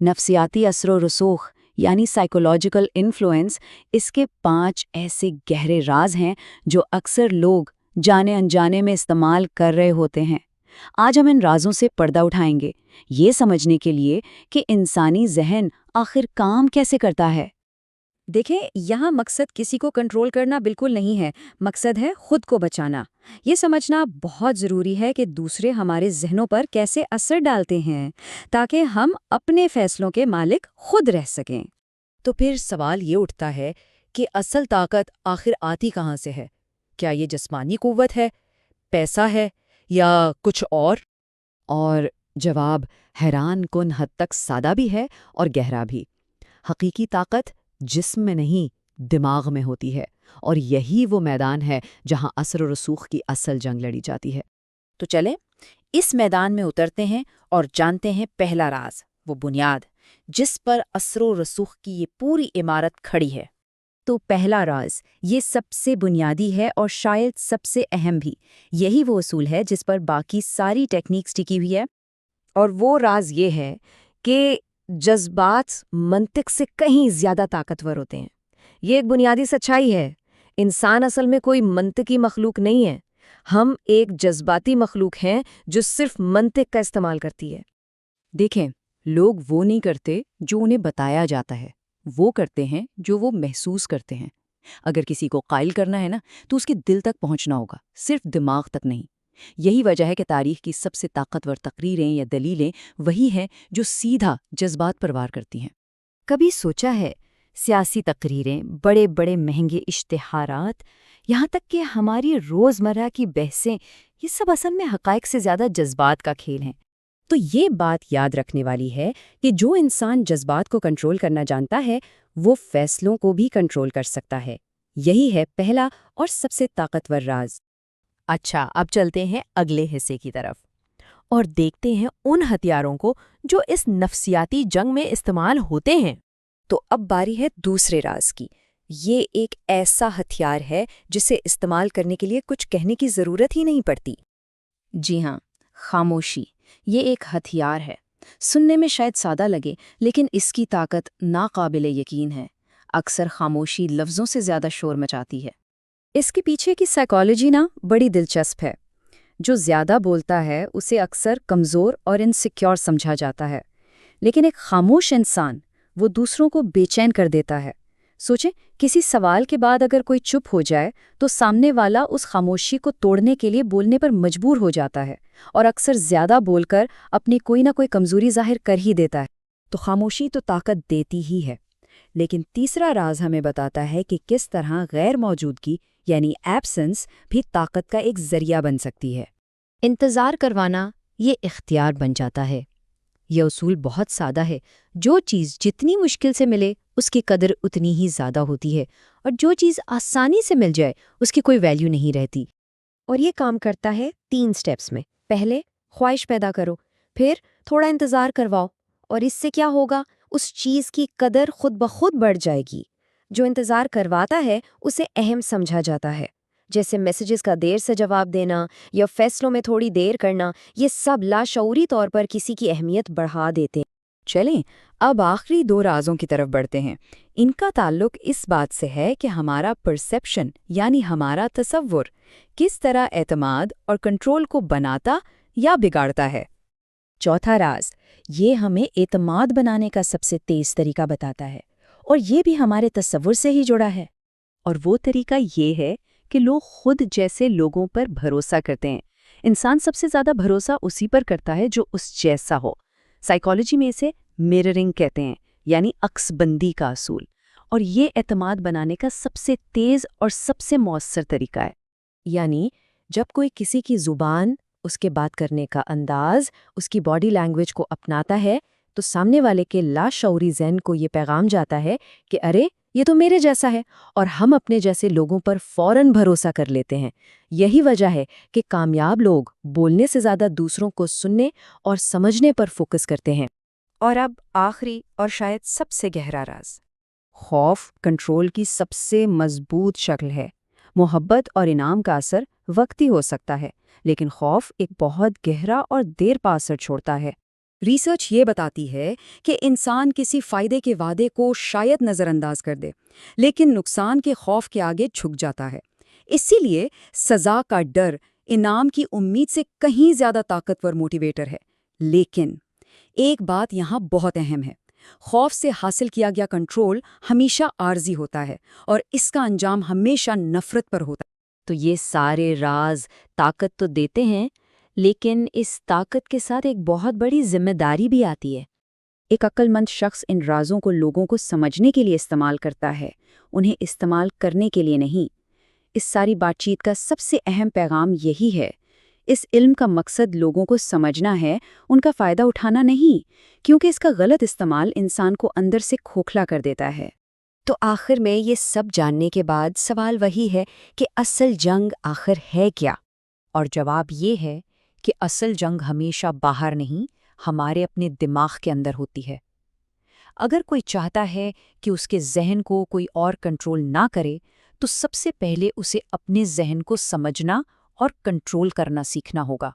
نفسیاتی اثر و رسوخ یعنی سائیکولوجیکل انفلوئنس اس کے 5 ایسے گہرے راز ہیں جو اکثر لوگ جانے انجانے میں استعمال کر رہے ہوتے ہیں۔ آج ہم ان رازوں سے پردہ اٹھائیں گے، یہ سمجھنے کے لیے کہ انسانی ذہن آخر کام کیسے کرتا ہے۔ دیکھیں، یہاں مقصد کسی کو کنٹرول کرنا بالکل نہیں ہے، مقصد ہے خود کو بچانا۔ یہ سمجھنا بہت ضروری ہے کہ دوسرے ہمارے ذہنوں پر کیسے اثر ڈالتے ہیں تاکہ ہم اپنے فیصلوں کے مالک خود رہ سکیں۔ تو پھر سوال یہ اٹھتا ہے کہ اصل طاقت آخر آتی کہاں سے ہے؟ کیا یہ جسمانی قوت ہے، پیسہ ہے، یا کچھ اور؟ اور جواب حیران کن حد تک سادہ بھی ہے اور گہرا بھی۔ حقیقی طاقت جسم میں نہیں، دماغ میں ہوتی ہے، اور یہی وہ میدان ہے جہاں اثر و رسوخ کی اصل جنگ لڑی جاتی ہے۔ تو چلیں اس میدان میں اترتے ہیں اور جانتے ہیں پہلا راز، وہ بنیاد جس پر اثر و رسوخ کی یہ پوری عمارت کھڑی ہے۔ تو پہلا راز یہ سب سے بنیادی ہے اور شاید سب سے اہم بھی۔ یہی وہ اصول ہے جس پر باقی ساری ٹیکنیکس ٹکی ہوئی ہے۔ اور وہ راز یہ ہے کہ جذبات منطق سے کہیں زیادہ طاقتور ہوتے ہیں۔ یہ ایک بنیادی سچائی ہے۔ انسان اصل میں کوئی منطقی مخلوق نہیں ہے، ہم ایک جذباتی مخلوق ہیں جو صرف منطق کا استعمال کرتی ہے۔ دیکھیں، لوگ وہ نہیں کرتے جو انہیں بتایا جاتا ہے، وہ کرتے ہیں جو وہ محسوس کرتے ہیں۔ اگر کسی کو قائل کرنا ہے نا تو اس کے دل تک پہنچنا ہوگا، صرف دماغ تک نہیں۔ یہی وجہ ہے کہ تاریخ کی سب سے طاقتور تقریریں یا دلیلیں وہی ہیں جو سیدھا جذبات پر وار کرتی ہیں۔ کبھی سوچا ہے سیاسی تقریریں، بڑے بڑے مہنگے اشتہارات، یہاں تک کہ ہماری روزمرہ کی بحثیں، یہ سب اصل میں حقائق سے زیادہ جذبات کا کھیل ہیں؟ تو یہ بات یاد رکھنے والی ہے کہ جو انسان جذبات کو کنٹرول کرنا جانتا ہے وہ فیصلوں کو بھی کنٹرول کر سکتا ہے۔ یہی ہے پہلا اور سب سے طاقتور راز۔ اچھا، اب چلتے ہیں اگلے حصے کی طرف اور دیکھتے ہیں ان ہتھیاروں کو جو اس نفسیاتی جنگ میں استعمال ہوتے ہیں۔ تو اب باری ہے دوسرے راز کی۔ یہ ایک ایسا ہتھیار ہے جسے استعمال کرنے کے لیے کچھ کہنے کی ضرورت ہی نہیں پڑتی۔ جی ہاں، خاموشی یہ ایک ہتھیار ہے۔ سننے میں شاید سادہ لگے لیکن اس کی طاقت ناقابل یقین ہے۔ اکثر خاموشی لفظوں سے زیادہ شور مچاتی ہے۔ اس کے پیچھے کی سائیکالوجی بڑی دلچسپ ہے۔ جو زیادہ بولتا ہے اسے اکثر کمزور اور انسیکیور سمجھا جاتا ہے، لیکن ایک خاموش انسان وہ دوسروں کو بے چین کر دیتا ہے۔ سوچیں، کسی سوال کے بعد اگر کوئی چپ ہو جائے تو سامنے والا اس خاموشی کو توڑنے کے لیے بولنے پر مجبور ہو جاتا ہے، اور اکثر زیادہ بول کر اپنی کوئی نہ کوئی کمزوری ظاہر کر ہی دیتا ہے۔ تو خاموشی تو طاقت دیتی ہی ہے، لیکن تیسرا راز ہمیں بتاتا ہے کہ کس طرح غیر موجودگی یعنی ایبسنس بھی طاقت کا ایک ذریعہ بن سکتی ہے۔ انتظار کروانا یہ اختیار بن جاتا ہے۔ یہ اصول بہت سادہ ہے، جو چیز جتنی مشکل سے ملے اس کی قدر اتنی ہی زیادہ ہوتی ہے، اور جو چیز آسانی سے مل جائے اس کی کوئی ویلیو نہیں رہتی۔ اور یہ کام کرتا ہے 3 سٹیپس میں۔ پہلے خواہش پیدا کرو، پھر تھوڑا انتظار کرواؤ، اور اس سے کیا ہوگا؟ اس چیز کی قدر خود بخود بڑھ جائے گی۔ جو انتظار کرواتا ہے اسے اہم سمجھا جاتا ہے، جیسے میسیجز کا دیر سے جواب دینا یا فیصلوں میں تھوڑی دیر کرنا، یہ سب لاشعوری طور پر کسی کی اہمیت بڑھا دیتے ہیں۔ چلیں اب آخری 2 رازوں کی طرف بڑھتے ہیں۔ ان کا تعلق اس بات سے ہے کہ ہمارا پرسیپشن یعنی ہمارا تصور کس طرح اعتماد اور کنٹرول کو بناتا یا بگاڑتا ہے۔ چوتھا راز یہ ہمیں اعتماد بنانے کا سب سے تیز طریقہ بتاتا ہے، اور یہ بھی ہمارے تصور سے ہی جڑا ہے۔ اور وہ طریقہ یہ ہے کہ لوگ خود جیسے لوگوں پر بھروسہ کرتے ہیں۔ انسان سب سے زیادہ بھروسہ اسی پر کرتا ہے جو اس جیسا ہو۔ سائیکالوجی میں اسے میررنگ کہتے ہیں، یعنی عکس بندی کا اصول، اور یہ اعتماد بنانے کا سب سے تیز اور سب سے مؤثر طریقہ ہے۔ یعنی جب کوئی کسی کی زبان، اس کے بات کرنے کا انداز، اس کی باڈی لینگویج کو اپناتا ہے تو سامنے والے کے لاشعوری ذہن کو یہ پیغام جاتا ہے کہ ارے یہ تو میرے جیسا ہے، اور ہم اپنے جیسے لوگوں پر فوراً بھروسہ کر لیتے ہیں۔ یہی وجہ ہے کہ کامیاب لوگ بولنے سے زیادہ دوسروں کو سننے اور سمجھنے پر فوکس کرتے ہیں۔ اور اب آخری اور شاید سب سے گہرا راز، خوف کنٹرول کی سب سے مضبوط شکل ہے۔ محبت اور انعام کا اثر وقتی ہو سکتا ہے، لیکن خوف ایک بہت گہرا اور دیر پا اثر چھوڑتا ہے۔ ریسرچ یہ بتاتی ہے کہ انسان کسی فائدے کے وعدے کو شاید نظر انداز کر دے، لیکن نقصان کے خوف کے آگے جھک جاتا ہے۔ اسی لیے سزا کا ڈر انعام کی امید سے کہیں زیادہ طاقتور موٹیویٹر ہے۔ لیکن ایک بات یہاں بہت اہم ہے، خوف سے حاصل کیا گیا کنٹرول ہمیشہ عارضی ہوتا ہے اور اس کا انجام ہمیشہ نفرت پر ہوتا ہے۔ تو یہ سارے راز طاقت تو دیتے ہیں، لیکن اس طاقت کے ساتھ ایک بہت بڑی ذمہ داری بھی آتی ہے۔ ایک عقل مند شخص ان رازوں کو لوگوں کو سمجھنے کے لیے استعمال کرتا ہے، انہیں استعمال کرنے کے لیے نہیں۔ اس ساری بات چیت کا سب سے اہم پیغام یہی ہے، اس علم کا مقصد لوگوں کو سمجھنا ہے، ان کا فائدہ اٹھانا نہیں، کیونکہ اس کا غلط استعمال انسان کو اندر سے کھوکھلا کر دیتا ہے۔ تو آخر میں یہ سب جاننے کے بعد سوال وہی ہے کہ اصل جنگ آخر ہے کیا؟ اور جواب یہ ہے کہ اصل جنگ ہمیشہ باہر نہیں، ہمارے اپنے دماغ کے اندر ہوتی ہے۔ اگر کوئی چاہتا ہے کہ اس کے ذہن کو کوئی اور کنٹرول نہ کرے، تو سب سے پہلے اسے اپنے ذہن کو سمجھنا اور کنٹرول کرنا سیکھنا ہوگا۔